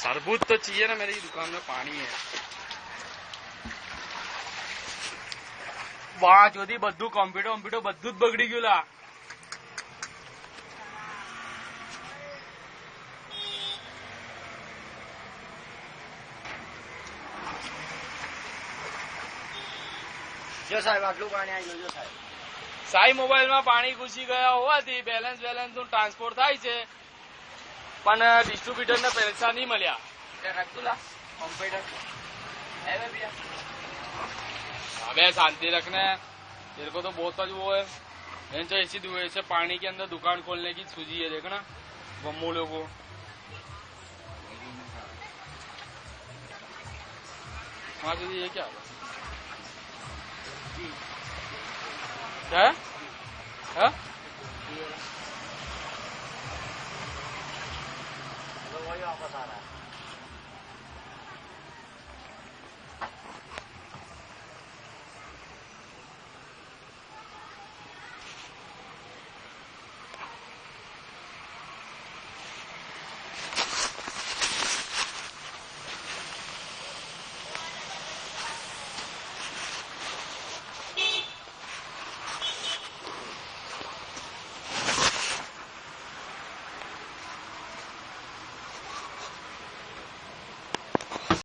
सरबूत तो चाहिए ना, मेरी दुकान में पानी है। वाह जोधी बधु कॉम्प्यूटर बधु ज बगड़ी गયું ला। જો સાહેબ આટલું પાણી આવી ગયું સાહેબ। સાઈ મોબાઈલમાં પાણી ઘૂસી ગયા હોવાથી બેલેન્સ નું ટ્રાન્સફર થાય છે, પણ ડિસ્ટ્રીબ્યુટરને પૈસા નહીં મળ્યા। अबे शांति रखना है, तेरे को तो बहुत वो है। तो ऐसी ऐसे पानी के अंदर दुकान खोलने की सूझी है, देखना बम्मूलों को। हाँ दीदी ये क्या है? है? वही वापस आ रहा है।